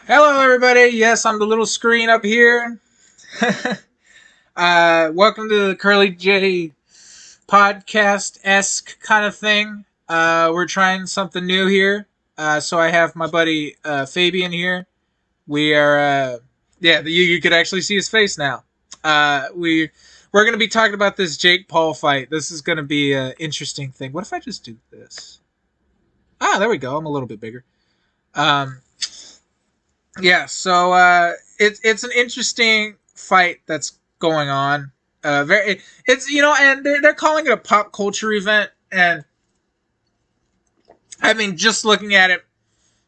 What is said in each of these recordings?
Hello, everybody. Yes, I'm the little screen up here. Welcome to the Curly Jae podcast esque kind of thing. We're trying something new here. So I have my buddy Fabian here. We are, yeah, you could actually see his face now. We're going to be talking about this Jake Paul fight. This is going to be an interesting thing. What if I just do this? There we go. I'm a little bit bigger. Um, Yeah, so it's an interesting fight that's going on. It's and they're calling it a pop culture event, and I mean, just looking at it,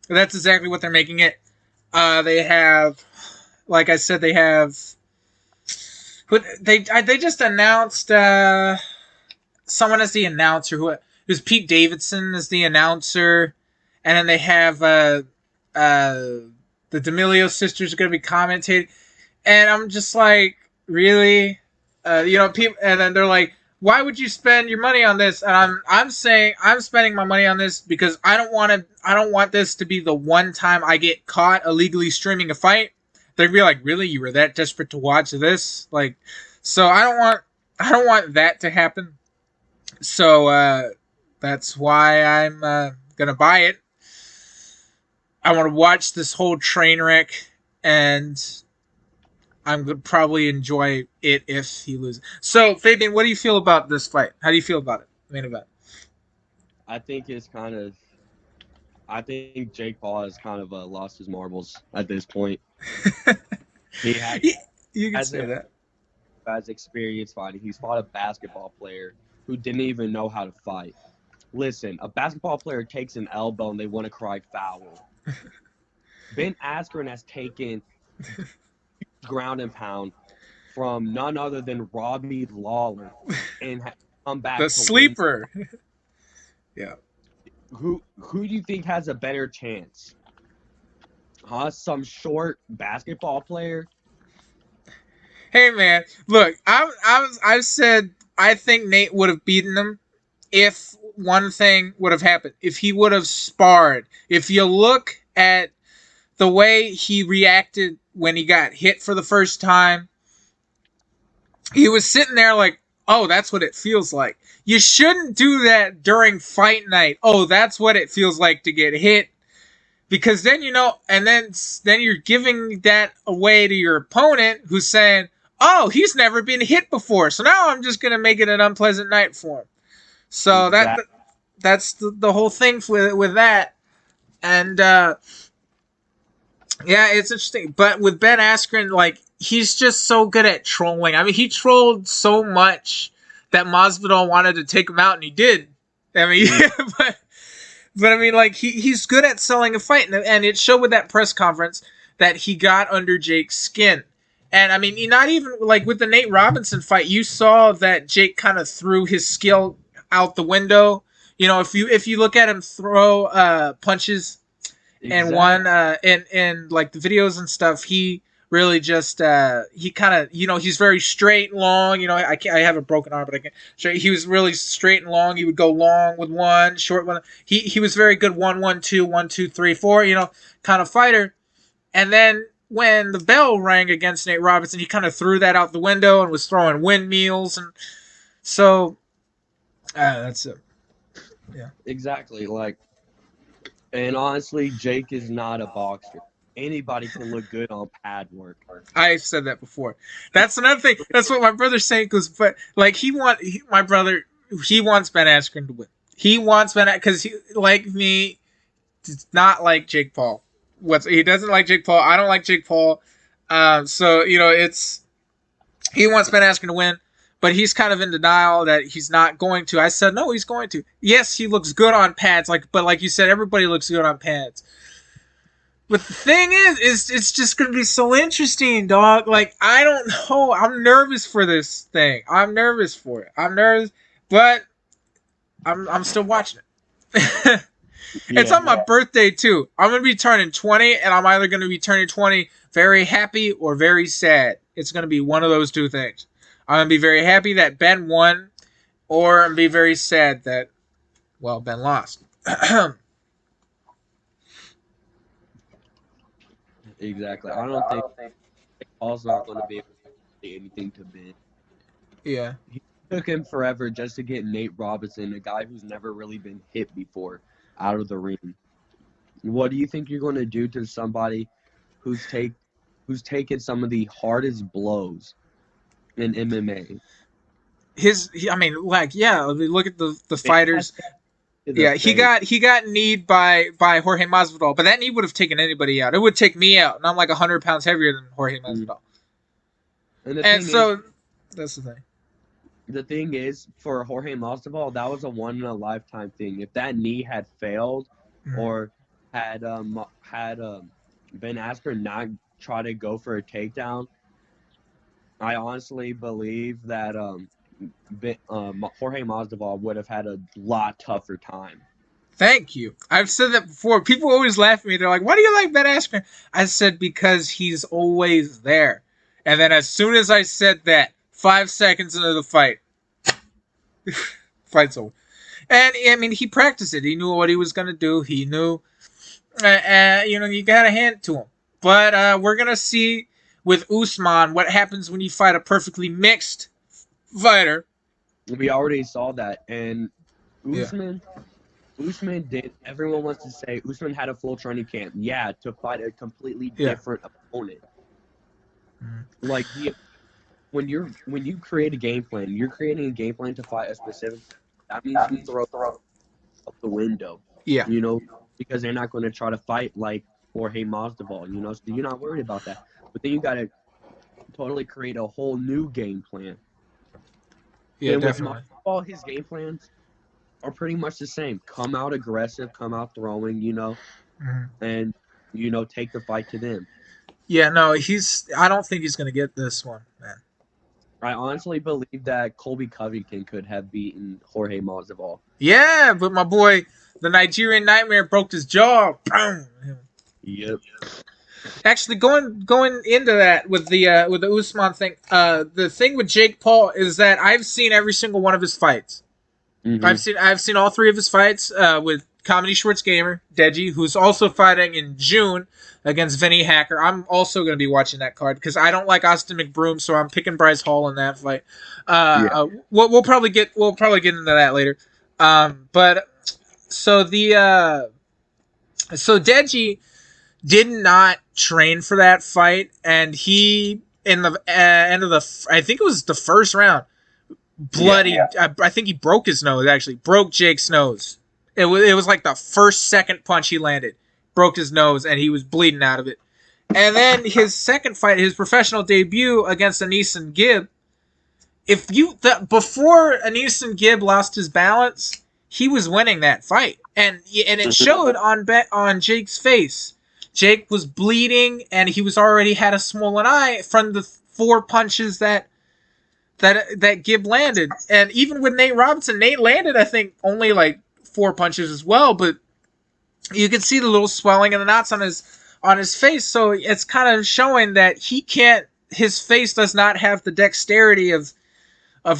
that's exactly what they're making it. They have, like I said, they have, but they just announced someone as the announcer who's Pete Davidson as the announcer, and then they have uh the D'Amelio sisters are going to be commentating. And I'm just like, really, people, and then they're like, why would you spend your money on this? And I'm saying I'm spending my money on this because I don't want this to be the one time I get caught illegally streaming a fight. They'd be like, really, you were that desperate to watch this? Like, so I don't want that to happen. So that's why I'm gonna buy it. I want to watch this whole train wreck, and I'm gonna probably enjoy it if he loses. So, Fabian, what do you feel about this fight? How do you feel about it? Main event. I think it's kind of. I think Jake Paul has kind of lost his marbles at this point. He You could say hasn't that. has experience fighting. He's fought a basketball player who didn't even know how to fight. Listen, a basketball player takes an elbow and they want to cry foul. Ben Askren has taken ground and pound from none other than Robbie Lawler and come The back to win. sleeper. Yeah. Who do you think has a better chance? Huh? Some short basketball player? Hey, man. Look, I've said I think Nate would have beaten him if one thing would have happened. If he would have sparred. If you look at the way he reacted when he got hit for the first time, he was sitting there like, oh, that's what it feels like. You shouldn't do that during fight night. Oh, that's what it feels like to get hit. Because then and then you're giving that away to your opponent who's saying, "Oh, he's never been hit before, so now I'm just gonna make it an unpleasant night for him." So Exactly. that's the whole thing with that. And yeah, it's interesting. But with Ben Askren, like, he's just so good at trolling. I mean, he trolled so much that Masvidal wanted to take him out, and he did. I mean, Yeah, but I mean, like, he's good at selling a fight, and it showed with that press conference that he got under Jake's skin. And I mean, he not even like with the Nate Robinson fight, you saw that Jake kind of threw his skill out the window. If you look at him throw punches and exactly. one and like the videos and stuff, he really just he kind of he's very straight and long. I have a broken arm, but I can show you. He was really straight and long. He would go long with one, short one. He was very good 1-1-2, 1-2-3-4, kind of fighter. And then when the bell rang against Nate Robinson, he kind of threw that out the window and was throwing windmills. And so that's it. Yeah. Exactly. And honestly, Jake is not a boxer. Anybody can look good on pad work. I've said that before. That's another thing. That's what my brother's saying. Because, but like my brother, he wants Ben Askren to win. He wants Ben because he, like me, does not like Jake Paul. He doesn't like Jake Paul. I don't like Jake Paul. So it's he wants Ben Askren to win, but he's kind of in denial that he's not going to. I said no, he's going to. Yes, he looks good on pads. But like you said, everybody looks good on pads. But the thing is it's just gonna be so interesting, dog. Like, I don't know. I'm nervous for this thing. I'm nervous for it. I'm nervous, but I'm still watching it. It's Yeah, on my birthday too. I'm gonna be turning 20, and I'm either gonna be turning 20 very happy or very sad. It's gonna be one of those two things. I'm gonna be very happy that Ben won, or I'm gonna be very sad that Ben lost. Exactly. I don't think Paul's not going to be able to say anything to Ben. Yeah. He took him forever just to get Nate Robinson, a guy who's never really been hit before, out of the ring. What do you think you're going to do to somebody who's take who's taken some of the hardest blows in MMA? I mean, like, yeah. I mean, look at the Ben has fighters. to the Yeah, face. he got kneed by Jorge Masvidal, but that knee would have taken anybody out. It would take me out, and I'm like 100 pounds heavier than Jorge Mm. Masvidal. And the And thing is, so that's the thing. for Jorge Masvidal, that was a one in a lifetime thing. If that knee had failed, Mhm. or had Ben Askren not try to go for a takedown, I honestly believe that Jorge Masvidal would have had a lot tougher time. Thank you. I've said that before. People always laugh at me. They're like, "Why do you like Ben Askren?" I said because he's always there. And then as soon as I said that, 5 seconds into the fight, fight's over. And I mean, he practiced it. He knew what he was gonna do. He knew, you gotta hand it to him. But we're gonna see with Usman what happens when you fight a perfectly mixed fighter. We already saw that, and Yeah, Usman Usman did. Everyone wants to say Usman had a full training camp. Yeah, to fight a completely yeah, different opponent. Mhm. Like the when you create a game plan, you're creating a game plan to fight a specific. That means you throw out the window, yeah, you know, because they're not going to try to fight like Jorge Masvidal, so you're not worried about that. But then you got to totally create a whole new game plan. yeah, And with definitely. Masvidal, his game plans are pretty much the same. Come out aggressive, come out throwing, Mhm. and take the fight to them. Yeah, no, he's. I don't think he's gonna get this one, man. I honestly believe that Colby Covington could have beaten Jorge Masvidal. Yeah, but my boy, the Nigerian Nightmare, broke his jaw. Boom. Yep. Actually, going into that with the Usman thing, the thing with Jake Paul is that I've seen every single one of his fights. Hmm. I've seen all three of his fights with Comedy Shorts Gamer Deji, who's also fighting in June against Vinny Hacker. I'm also going to be watching that card because I don't like Austin McBroom, so I'm picking Bryce Hall in that fight. Yeah. We'll probably get into that later. But so the so Deji did not train for that fight, and he in the end of the I think it was the first round Yeah. bloody. I think he broke his nose. Actually, broke Jake's nose. It was like the first second punch he landed, broke his nose, and he was bleeding out of it. And then his second fight, his professional debut against Aneeson Gibb. Before Aneeson Gibb lost his balance, he was winning that fight, and it showed on Jake's face. Jake was bleeding, and he was already had a swollen eye from the four punches that Gibb landed. And even with Nate Robinson, Nate landed, I think, only like four punches as well, but you can see the little swelling and the knots on his face. So it's kind of showing that he can't. His face does not have the dexterity of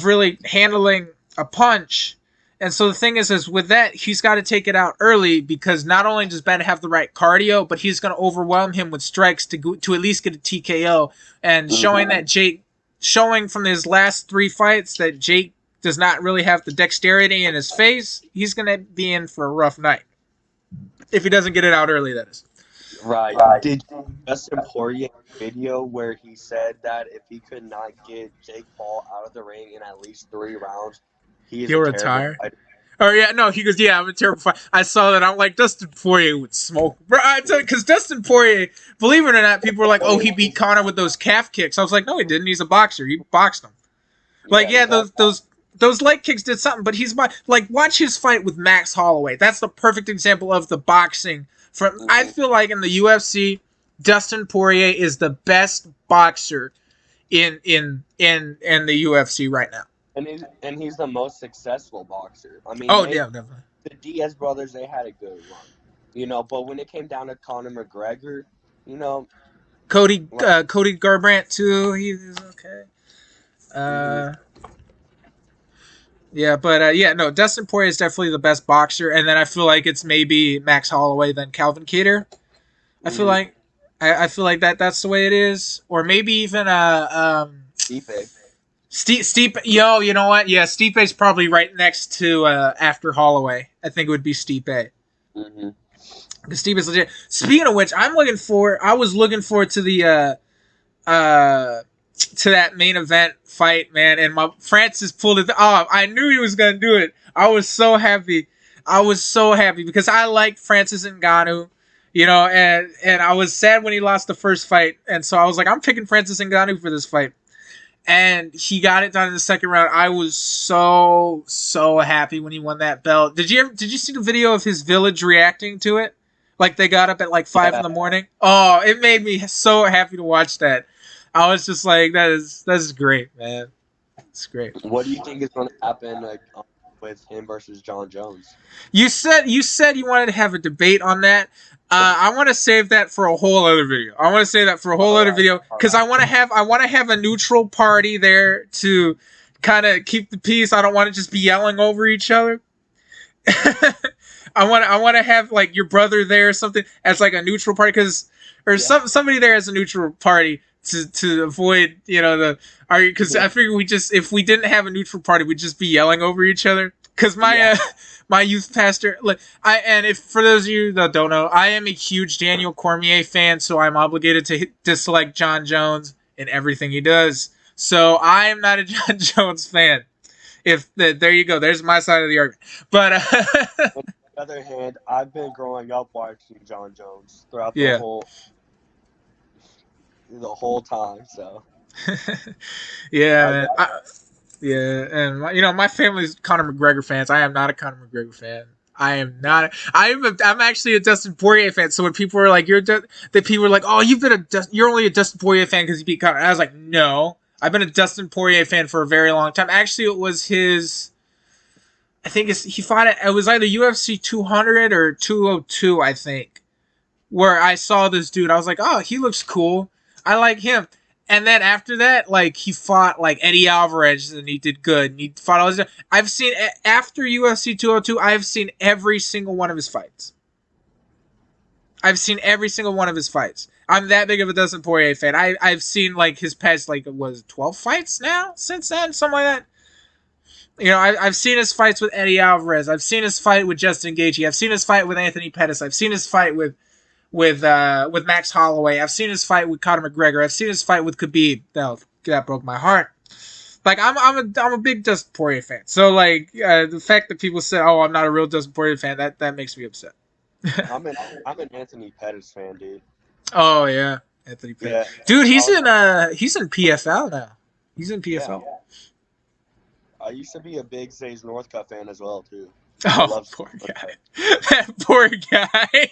really handling a punch. And so the thing is with that, he's got to take it out early because not only does Ben have the right cardio, but he's going to overwhelm him with strikes to at least get a TKO. And showing from his last three fights that Jake does not really have the dexterity in his face, he's going to be in for a rough night if he doesn't get it out early. That is. Right. Did Justin Poirier video where he said that if he could not get Jake Paul out of the ring in at least 3 rounds, he is He'll a terrible retire. fighter? Oh yeah, no, he goes, yeah, I'm a terrible fighter. I saw that. I'm like, Dustin Poirier would smoke, bro. I tell you, because Dustin Poirier, believe it or not, people were like, oh, he beat Conor with those calf kicks. I was like, no, he didn't. He's a boxer. He boxed him. Like, Yeah, yeah, exactly. those leg kicks did something, but like watch his fight with Max Holloway. That's the perfect example of the boxing. From I Hmm. feel like in the UFC, Dustin Poirier is the best boxer in the UFC right now. And he's the most successful boxer. I mean, Oh yeah, definitely. the Diaz brothers, they had a good run, but when it came down to Conor McGregor, you know, like, Cody Garbrandt too. He's okay. hmm Uh, yeah, but yeah, no, Dustin Poirier is definitely the best boxer, and then I feel like it's maybe Max Holloway then Calvin Kattar. I feel hmm like. I feel like that's the way it is, or maybe even Stipe. Steep. Yo, you know what? Yeah, Stipe's probably right next to after Holloway. I think it would be Stipe. Hmm. Because Steve is legit. Speaking of which, I was looking forward to the to that main event fight, man. And my Francis pulled it off. I knew he was gonna do it. I was so happy. I was so happy because I liked Francis Ngannou, you know, and I was sad when he lost the first fight, and so I was like, I'm picking Francis Ngannou for this fight. And he got it done in the second round. I was so happy when he won that belt. Did you see the video of his village reacting to it? Like they got up at like 5 in the morning. Oh, it made me so happy to watch that. I was just like, that is great, man. It's great. What do you think is going to happen with him versus John Jones? You said you wanted to have a debate on that. I want to save that for a whole other video. I want to save that for a whole All other right, video all because right. I want to have a neutral party there to kind of keep the peace. I don't want to just be yelling over each other. I want to have like your brother there or something as like a neutral party because or Yeah, somebody there as a neutral party to avoid the because yeah, I figure we just if we didn't have a neutral party we'd just be yelling over each other because my yeah. my youth pastor like and if for those of you that don't know I am a huge Daniel Cormier fan so I'm obligated to dislike John Jones in everything he does so I am not a John Jones fan if there you go there's my side of the argument but On the other hand, I've been growing up watching John Jones throughout yeah the whole time. So yeah I man got yeah and my family's Conor McGregor fans I am not a Conor McGregor fan I am not. I'm actually a Dustin Poirier fan. So when people were like, the people were like, oh, you're only a Dustin Poirier fan because he beat Conor. I was like, no, I've been a Dustin Poirier fan for a very long time. Actually, it was his. I think he fought it. It was either UFC 200 or 202. I think where I saw this dude. I was like, oh, he looks cool. I like him. And then after that, like he fought like Eddie Alvarez, and he did good. And he fought all his. I've seen after UFC 202. I've seen every single one of his fights. I've seen every single one of his fights. I'm that big of a Dustin Poirier fan. I've seen like his past like was 12 fights now since then, something like that. I've seen his fights with Eddie Alvarez. I've seen his fight with Justin Gaethje. I've seen his fight with Anthony Pettis. I've seen his fight with Max Holloway. I've seen his fight with Conor McGregor. I've seen his fight with Khabib. That broke my heart. Like I'm a big Dustin Poirier fan. So like the fact that people say, "Oh, I'm not a real Dustin Poirier fan," that makes me upset. I'm an Anthony Pettis fan, dude. Oh yeah, Anthony Pettis. Yeah, Dude, I was he's in PFL now. He's in yeah. PFL. I used to be a big Sage Northcutt fan as well too. I Oh, love Sage poor guy. Northcutt. That poor guy.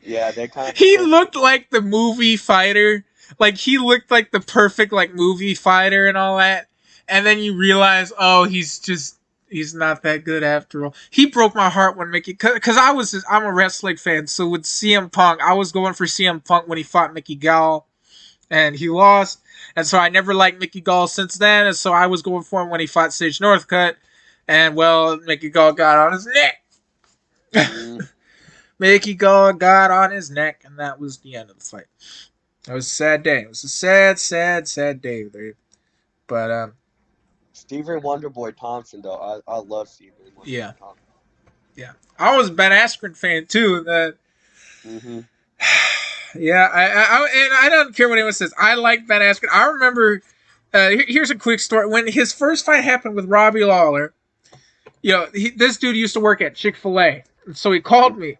Yeah, they kind of He split. looked like the movie fighter. Like he looked like the perfect like movie fighter and all that. And then you realize, oh, he's not that good after all. He broke my heart when Mickey, because I'm a wrestling fan. So with CM Punk, I was going for CM Punk when he fought Mickey Gall, and he lost. And so I never liked Mickey Gall since then. And so I was going for him when he fought Sage Northcutt. And well, Mickey Gall got on his neck. Mm, Mickey Gall got on his neck, and that was the end of the fight. It was a sad day. It was a sad day there. But Stephen Wonderboy Thompson, though, I love Stephen yeah, Wonderboy Thompson. yeah. I was a Ben Askren fan too. That Hmm. yeah, and I don't care what anyone says. I like Ben Askren. I remember. Here's a quick story. When his first fight happened with Robbie Lawler, this dude used to work at Chick-fil-A, so he called me.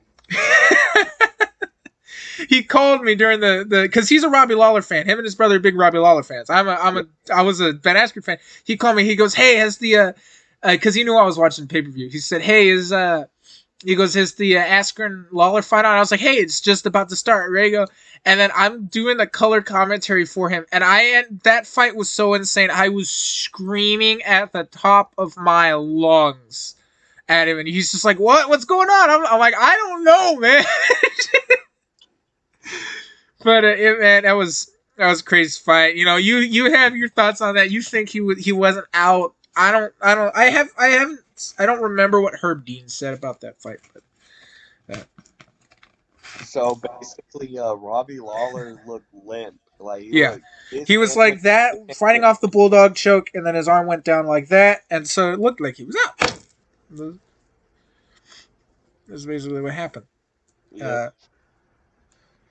He called me during the because he's a Robbie Lawler fan. Him and his brother are big Robbie Lawler fans. I was a Ben Askren fan. He called me. He goes, "Hey, has the because he knew I was watching pay per view. He said, "Hey, he goes, has the Askren Lawler fight on?" I was like, "Hey, it's just about to start. Ready to go." And then I'm doing the color commentary for him, and that fight was so insane. I was screaming at the top of my lungs at him, and he's just like, What's going on?" I'm like, "I don't know, man." But man, that was a crazy fight. You have your thoughts on that. You think he wasn't out. I don't remember what Herb Dean said about that fight, but So basically, Robbie Lawler looked limp. Like he Yeah. looked, his He was hands went. like that, fighting off the bulldog choke, and then his arm went down like that, and so it looked like he was out. That's basically what happened. Yep. Uh,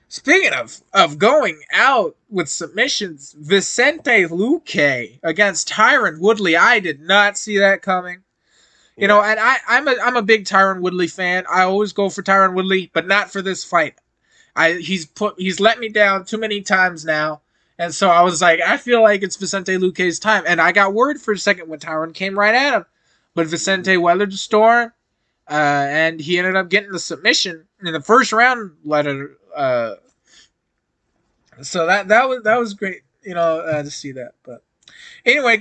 Speaking of going out with submissions, Vicente Luque against Tyron Woodley. I did not see that coming. You know, Yeah. and I'm a big Tyron Woodley fan. I always go for Tyron Woodley, but not for this fight. He's let me down too many times now. And so I was like, I feel like it's Vicente Luque's time. And I got worried for a second when Tyron came right at him. But Hmm. Vicente weathered the storm, and he ended up getting the submission in the first round. So that was great, to see that. But anyway,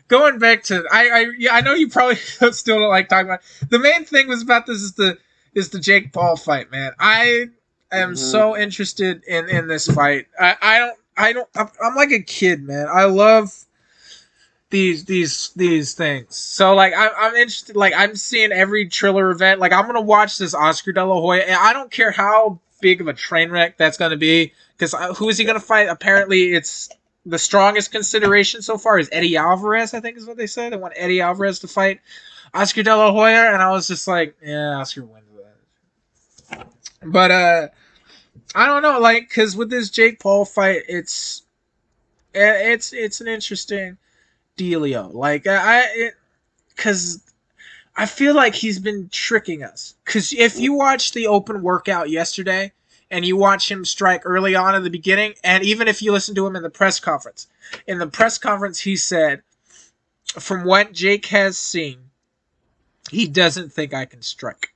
going back to I know you probably still don't like talking about it. The main thing was about this is the Jake Paul fight, man. I am Hmm. so interested in this fight. I'm like a kid, man. I love these things. So like I'm interested. Like I'm seeing every Triller event. Like I'm gonna watch this Oscar De La Hoya, and I don't care how big of a train wreck that's gonna be. Because who is he gonna fight? Apparently, it's the strongest consideration so far is Eddie Alvarez. I think is what they said. They want Eddie Alvarez to fight Oscar De La Hoya, and I was just like, yeah, Oscar wins that. But I don't know, like, because with this Jake Paul fight, it's an interesting dealio. Like because I feel like he's been tricking us. Because if you watch the open workout yesterday and you watch him strike early on in the beginning, and even if you listen to him in the press conference, he said, from what Jake has seen, he doesn't think I can strike.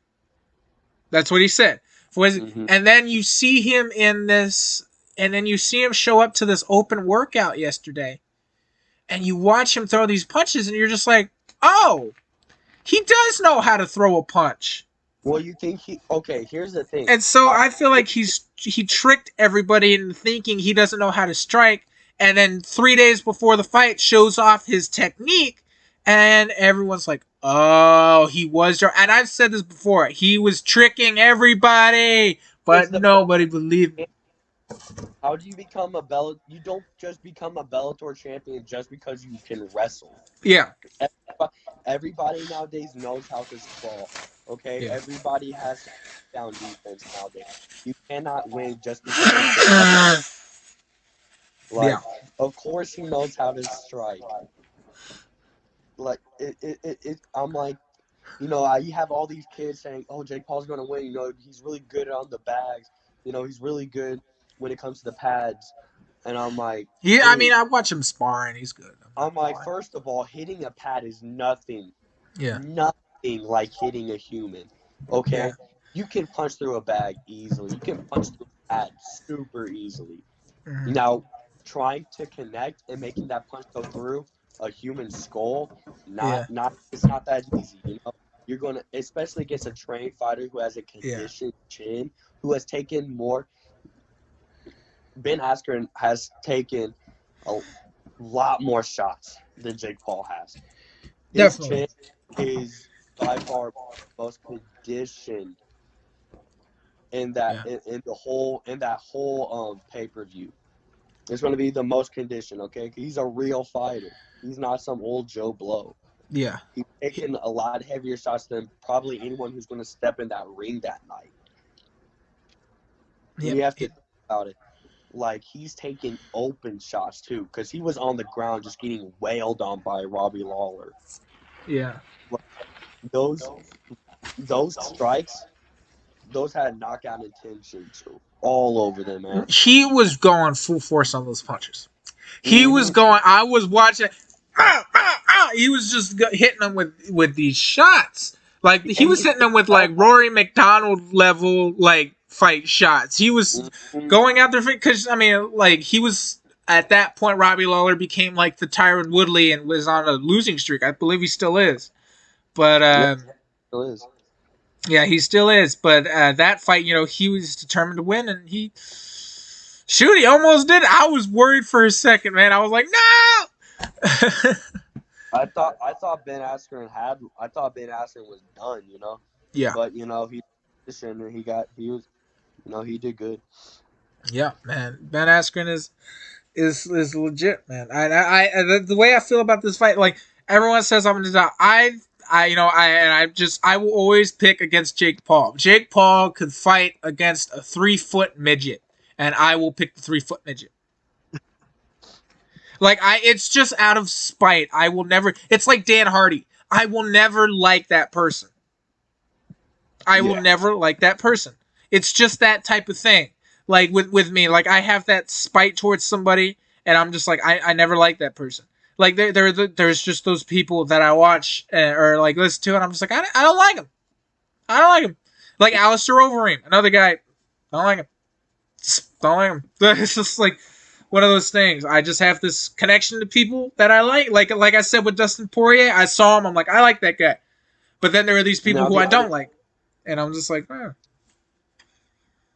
That's what he said. Hmm. And then you see him in this, and then you see him show up to this open workout yesterday, and you watch him throw these punches, and you're just like, oh, he does know how to throw a punch. Well, you think he? Okay, here's the thing. And so I I feel like he tricked everybody into thinking he doesn't know how to strike, and then 3 days before the fight shows off his technique, and everyone's like, "Oh, he was." And I've said this before. He was tricking everybody, was but the best. nobody believed me. How do you become a Bell? You don't just become a Bellator champion just because you can wrestle. Yeah, Everybody nowadays knows how to sprawl. Okay, yeah, everybody has down defense nowadays. You cannot win just because you can. yeah, Like, of course he knows how to strike. Like, I'm like, you have all these kids saying, "Oh, Jake Paul's gonna win." He's really good on the bags. He's really good when it comes to the pads. And I'm like, yeah. I mean, dude, I watch him spar, and he's good. I'm not I'm gonna like, lie. first of all, hitting a pad is nothing, Yeah, nothing like hitting a human. yeah, Okay, you can punch through a bag easily. You can punch through a pad super easily. hmm, Now, trying to connect and making that punch go through a human skull, yeah, it's not that easy. You're gonna, especially against a trained fighter who has a yeah, conditioned chin, who has taken more. Ben Askren has taken a lot more shots than Jake Paul has. His definitely. chin is by far most conditioned in that Yeah, in that whole pay per view. It's going to be the most conditioned. Okay, he's a real fighter. He's not some old Joe Blow. yeah, He's taking a lot heavier shots than probably anyone who's going to step in that ring that night. And yeah, you have to think about it. Like he's taking open shots too, because he was on the ground just getting wailed on by Robbie Lawler. yeah. Like, those those strikes, those had knockout intentions all over them, man. He was going full force on those punches. He was Hmm. going. I was watching. He was just hitting them with these shots. Like he And was he's hitting getting them with like elbows. Rory McDonald level like fight shots. He was Hmm. going out there because I mean like he was at that point. Robbie Lawler became like the Tyron Woodley and was on a losing streak. I believe he still is. But Yeah, it is. yeah, he still is. But that fight, he was determined to win, and he almost did. I was worried for a second, man. I was like, no. I thought Ben Askren was done, Yeah, but he he was. No, he did good. Yeah, man. Ben Askren is legit, man. The way I feel about this fight, like everyone says I'm gonna die. I will always pick against Jake Paul. Jake Paul could fight against a 3 foot midget, and I will pick the 3 foot midget. It's just out of spite. I will never. It's like Dan Hardy. I will never like that person. I will Yeah. never like that person. It's just that type of thing. Like with me, like I have that spite towards somebody, and I'm just like I never like that person. Like there's just those people that I watch or like listen to, and I'm just like I don't like him. I don't like him. Like Alistair Overeem, another guy. I don't like him. Just don't like him. It's just like one of those things. I just have this connection to people that I like. Like I said with Dustin Poirier, I saw him. I'm like I like that guy. But then there are these people Now who the I other don't like, and I'm just like,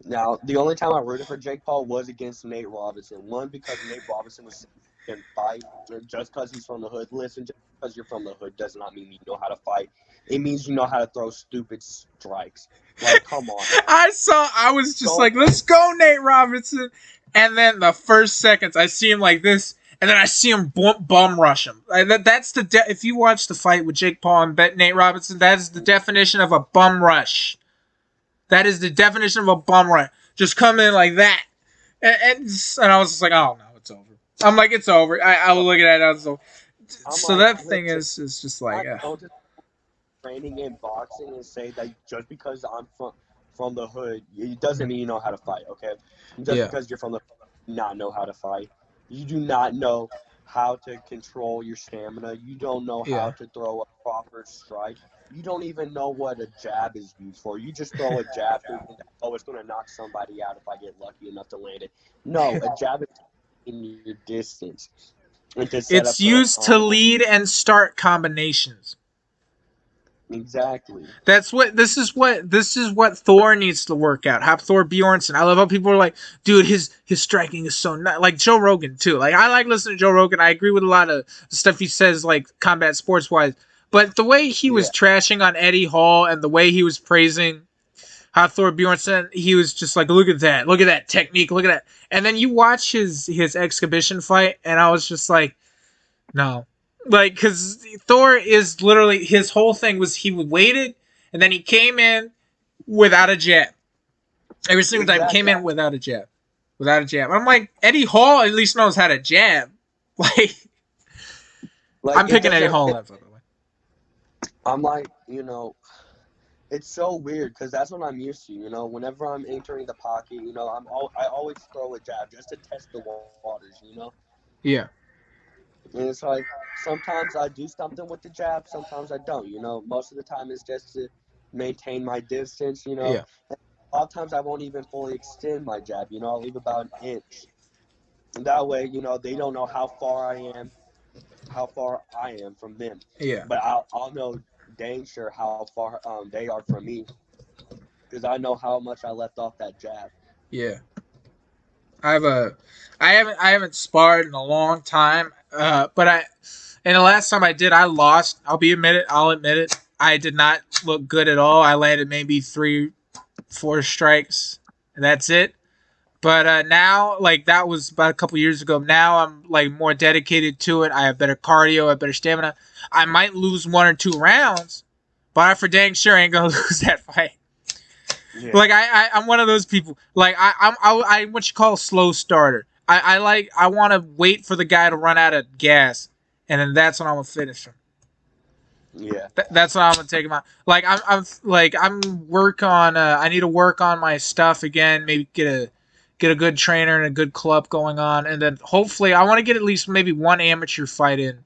Now, the only time I rooted for Jake Paul was against Nate Robinson. One, because Nate Robinson was in fight, and just because he's from the hood. Listen, just because you're from the hood does not mean you know how to fight. It means you know how to throw stupid strikes. Like, come on, man. I was just Don't. like, let's go, Nate Robinson. And then the first seconds, I see him like this, and then I see him bum rush him. That's if you watch the fight with Jake Paul and Nate Robinson, that is the definition of a bum rush. That is the definition of a bum rush. Just come in like that. And I was just like, oh, no, it's over. I'm like, it's over. I was looking at it, I'm so like, that thing listen, is just like, not go to training in boxing and say that just because I'm from the hood, it doesn't mean you know how to fight. Okay, just yeah, because you're from the not know how to fight, you do not know how to control your stamina. You don't know how yeah. to throw a proper strike. You don't even know what a jab is used for. You just throw a jab thinking that, oh, it's going to knock somebody out if I get lucky enough to land it. No, a jab is in your distance and to set It's up for a used to combo. lead and start combinations. Exactly. This is what Thor needs to work out. Have Thor Bjornsson. I love how people are like, dude, his striking is so nice. Like Joe Rogan too. Like I like listening to Joe Rogan. I agree with a lot of stuff he says, like combat sports wise. But the way he was Yeah, trashing on Eddie Hall and the way he was praising how Thor Bjornsson, he was just like, look at that technique, look at that. And then you watch his exhibition fight, and I was just like, no, like because Thor is literally his whole thing was he waited and then he came in without a jab. Every single time he came exactly. in without a jab. I'm like Eddie Hall at least knows how to jab. Like Like I'm it picking Eddie doesn't. Hall that by the way. I'm like, it's so weird because that's what I'm used to. Whenever I'm entering the pocket, I always throw a jab just to test the waters. Yeah, And it's like sometimes I do something with the jab, sometimes I don't. Most of the time it's just to maintain my distance. yeah, A lot of times I won't even fully extend my jab. I'll leave about an inch. And that way, they don't know how far I am from them. yeah, But I'll know dang sure how far they are from me because I know how much I left off that jab. yeah. I have a, I haven't sparred in a long time. But and the last time I did, I lost. I'll admit it. I did not look good at all. I landed maybe 3, 4 strikes, and that's it. But now, like that was about a couple years ago. Now I'm like more dedicated to it. I have better cardio, I have better stamina. I might lose 1 or 2 rounds, but I for dang sure ain't gonna lose that fight. Yeah, Like I'm one of those people. Like I'm what you call a slow starter. I want to wait for the guy to run out of gas, and then that's when I'm gonna finish him. yeah, That's what I'm gonna take him out. Like I'm work on. I need to work on my stuff again. Maybe get a good trainer and a good club going on, and then hopefully I want to get at least maybe one amateur fight in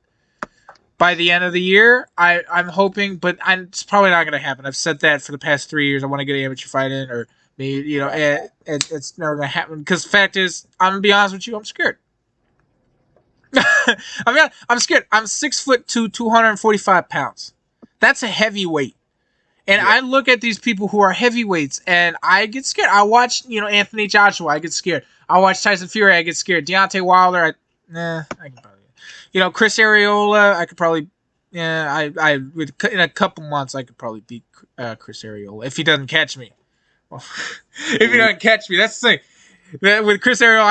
by the end of the year. I'm hoping, but it's probably not gonna happen. I've said that for the past 3 years. I want to get an amateur fight in, or maybe right. it's never gonna happen. Because fact is, I'm gonna be honest with you, I'm scared. I'm scared. I'm 6'2", 245 pounds. That's a heavyweight. And Yeah, I look at these people who are heavyweights, and I get scared. I watch, Anthony Joshua, I get scared. I watch Tyson Fury, I get scared. Deontay Wilder, I can probably. Chris Areola, I could probably, in a couple months, I could probably beat Chris Areola if he doesn't catch me. If you don't catch me, that's the thing. With Chris Ariel,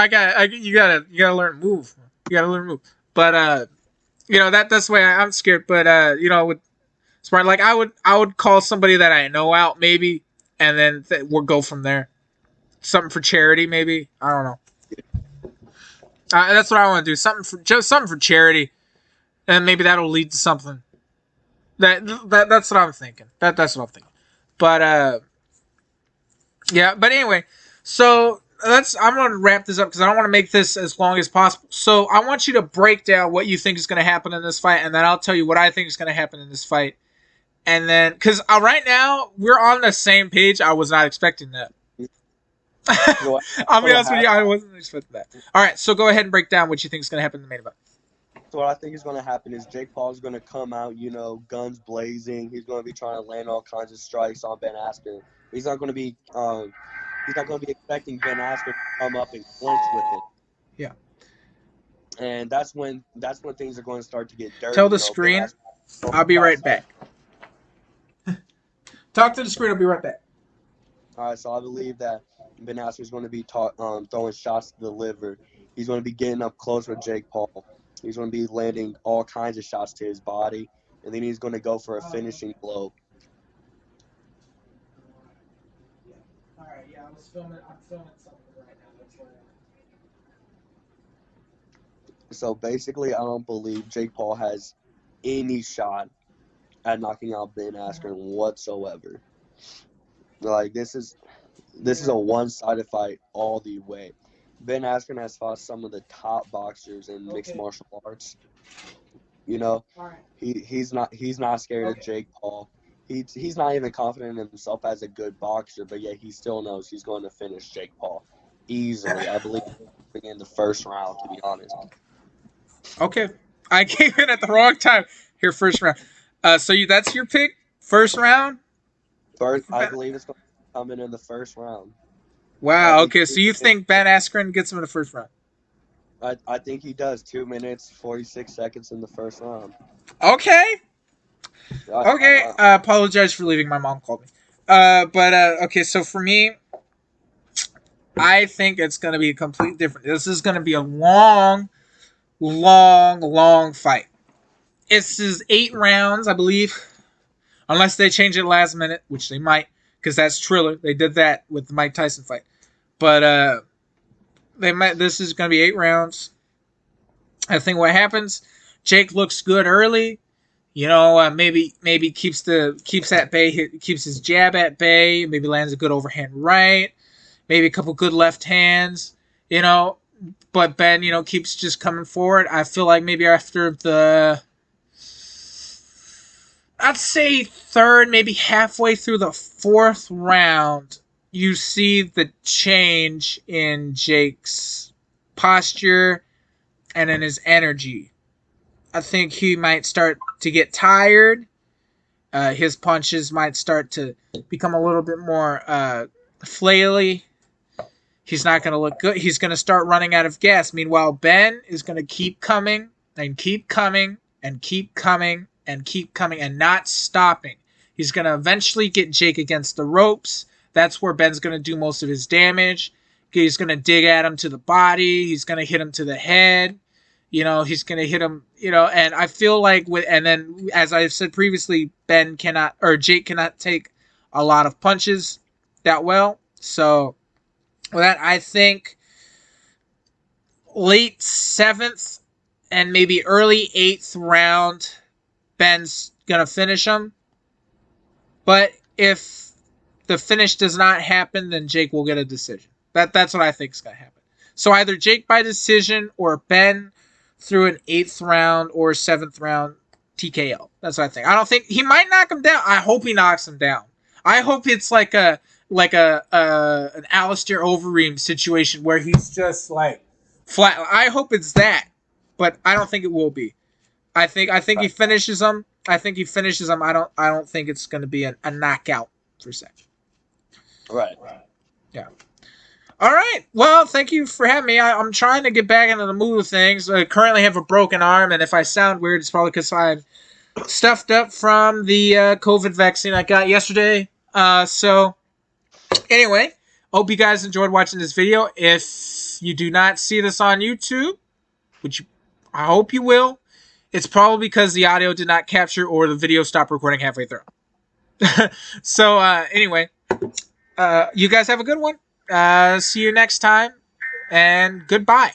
you gotta learn to move. You gotta learn to move. But that's the way I'm scared. But with Smart, like I would call somebody that I know out maybe, and then we'll go from there. Something for charity, maybe. I don't know. That's what I want to do. Something for charity, and maybe that'll lead to something. That's what I'm thinking. That's what I'm thinking. But yeah. But anyway, so I'm gonna wrap this up because I don't want to make this as long as possible. So I want you to break down what you think is gonna happen in this fight, and then I'll tell you what I think is gonna happen in this fight. And then, because right now we're on the same page, I was not expecting that. So I'll be what honest with you, happened? I wasn't expecting that. All right, so go ahead and break down what you think is going to happen in the main event. So what I think is going to happen is Jake Paul's going to come out, guns blazing. He's going to be trying to land all kinds of strikes on Ben Askren. He's not going to be expecting Ben Askren to come up and clinch with it. Yeah. And that's when things are going to start to get Tell dirty. the Ben screen, Askren I'll be right shots. back. Talk to the screen, I'll be right back. All right, so I believe that Ben Askren is going to be throwing shots to the liver. He's going to be getting up close with Jake Paul. He's going to be landing all kinds of shots to his body, and then he's going to go for a finishing blow. All right, yeah, I'm filming something right now. That's why. So basically, I don't believe Jake Paul has any shot at knocking out Ben Askren whatsoever. Like this is a one-sided fight all the way. Ben Askren has fought some of the top boxers in mixed Okay. martial arts. You know, All right. he's not scared of Okay. Jake Paul. He's not even confident in himself as a good boxer, but yet he still knows he's going to finish Jake Paul easily. I believe in the first round, to be honest. Okay. I came in at the wrong time. Here, first round. That's your pick? First round? First, I believe it's going to come in the first round. I Wow, think okay, so you think Ben Askren gets him in the first round? I think he does 2 minutes 46 seconds in the first round. Okay. I, Okay, I, I apologize for leaving. My mom called me. Okay, so for me, I think it's going to be a completely different. This is going to be a long, long, long fight. This is 8 rounds, I believe, unless they change it last minute, which they might, because that's Triller. They did that with the Mike Tyson fight, but they might. This is going to be 8 rounds. I think what happens, Jake looks good early. Maybe keeps at bay, keeps his jab at bay. Maybe lands a good overhand right. Maybe a couple good left hands. You know, but Ben, keeps just coming forward. I feel like maybe after I'd say third, maybe halfway through the fourth round, you see the change in Jake's posture and in his energy. I think he might start to get tired. His punches might start to become a little bit more flaily. He's not going to look good. He's going to start running out of gas. Meanwhile, Ben is going to keep coming and keep coming and keep coming and keep coming and not stopping. He's going to eventually get Jake against the ropes. That's where Ben's going to do most of his damage. He's going to dig at him to the body. He's going to hit him to the head. He's going to hit him, and I feel like and then as I've said previously, Jake cannot take a lot of punches that well. So with that, I think late seventh and maybe early eighth round, Ben's going to finish him. But if the finish does not happen, then Jake will get a decision. That's what I think is going to happen. So either Jake by decision or Ben through an eighth round or seventh round TKO. That's what I think. I don't think he might knock him down. I hope he knocks him down. I hope it's like an Alistair Overeem situation where he's just like flat. I hope it's that, but I don't think it will be. I think he finishes him. I think he finishes him. I don't think it's going to be a knockout per se. right. Yeah. All right. Well, thank you for having me. I'm trying to get back into the mood of things. I currently have a broken arm, and if I sound weird, it's probably because I'm stuffed up from the COVID vaccine I got yesterday. So Anyway, hope you guys enjoyed watching this video. If you do not see this on YouTube, which I hope you will, it's probably because the audio did not capture or the video stopped recording halfway through. So anyway, you guys have a good one. See you next time, and goodbye.